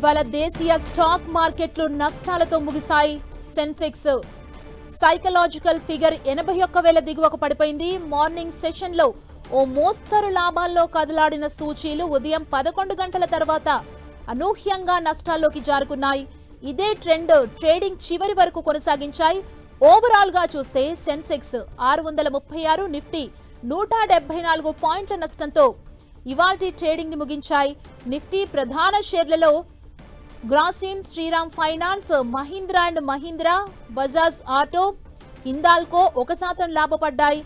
ఇవాళ దేశీయ స్టాక్ మార్కెట్లు నష్టాలతో ముగిశాయి. సెన్సెక్స్ సైకలాజికల్ ఫిగర్ 81,000 దిగువకు పడిపోయింది. మార్నింగ్ సెషన్ లో ఓ మోస్తరు లాభాల్లో కదలాడిన సూచీలు ఉదయం 11 గంటల తర్వాత అనూహ్యంగా నష్టాల్లోకి జారుకున్నాయి. ఇదే ట్రెండ్ ట్రేడింగ్ చివరి వరకు కొనసాగించాయి. ఓవరాల్ గా చూస్తే సెన్సెక్స్ 636, నిఫ్టీ 174 పాయింట్ల నష్టంతో ఇవాల్టి ట్రేడింగ్ ని ముగించాయి. నిఫ్టీ ప్రధాన షేర్లలో Grasim, Shriram Finance, Mahindra and Mahindra, Bajaj Auto, Hindalco 1% లాభపడ్డాయి.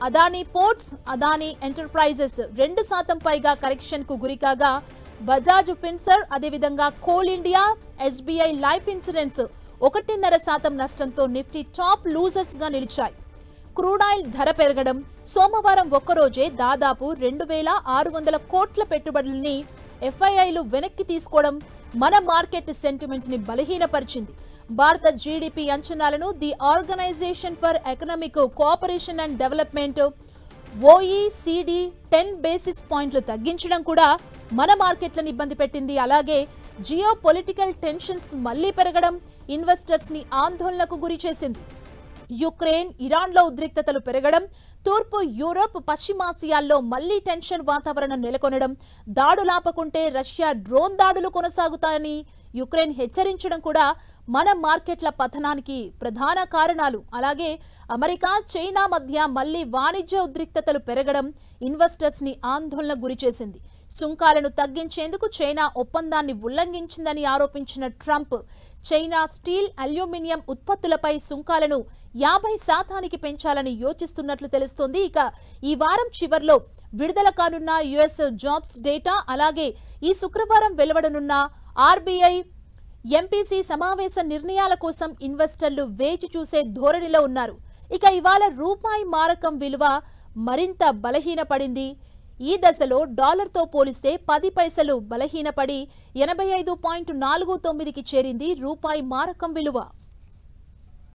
అదానీ పోర్ట్స్, అదానీ ఎంటర్ప్రైజెస్ 2% పైగా కరెక్షన్ కు గురికాగా బజాజ్ ఫిన్సర్, అదేవిధంగా Coal India, SBI Life Insurance 1.5% నష్టంతో నిఫ్టీ టాప్ లూజర్స్ గా నిలిచాయి. క్రూడ్ ఆయిల్ ధర పెరగడం, సోమవారం ఒక్కరోజే దాదాపు 2,600 కోట్ల పెట్టుబడుల్ని ఎఫ్ఐఐలు వెనక్కి తీసుకోవడం మన మార్కెట్ సెంటిమెంట్ ని బలహీనపరిచింది. భారత జీడీపీ అంచనాలను the organization for economic cooperation and development OECD 10 basis పాయింట్లు తగ్గించడం కూడా మన మార్కెట్లను ఇబ్బంది పెట్టింది. అలాగే జియో పొలిటికల్ టెన్షన్స్ మళ్లీ పెరగడం ఇన్వెస్టర్స్ ని ఆందోళనకు గురి చేసింది. యుక్రెయిన్, ఇరాన్లో ఉద్రిక్తతలు పెరగడం, తూర్పు యూరోప్, పశ్చిమాసియాల్లో మళ్లీ టెన్షన్ వాతావరణం నెలకొనడం, దాడులాపకుంటే రష్యా డ్రోన్ దాడులు కొనసాగుతాయని యుక్రెయిన్ హెచ్చరించడం కూడా మన మార్కెట్ల పతనానికి ప్రధాన కారణాలు. అలాగే అమెరికా, చైనా మధ్య మళ్లీ వాణిజ్య ఉద్రిక్తతలు పెరగడం ఇన్వెస్టర్స్ ని ఆందోళనకు గురిచేసింది. సుంకాలను తగ్గించేందుకు చైనా ఒప్పందాన్ని ఉల్లంఘించిందని ఆరోపించిన ట్రంప్ చైనా స్టీల్, అల్యూమినియం ఉత్పత్తులపై సుంకాలను 50% పెంచాలని యోచిస్తున్నట్లు తెలుస్తోంది. ఇక ఈ వారం చివర్లో విడుదల కానున్న యుఎస్ జాబ్స్ డేటా, అలాగే ఈ శుక్రవారం వెలువడనున్న ఆర్బీఐ ఎంపీసీ సమావేశ నిర్ణయాల కోసం ఇన్వెస్టర్లు వేచి చూసే ధోరణిలో ఉన్నారు. ఇక ఇవాళ రూపాయి మారకం విలువ మరింత బలహీనపడింది. ఈ దశలో డాలర్తో పోలిస్తే 10 పైసలు బలహీనపడి 85.49కి చేరింది రూపాయి మారకం విలువ.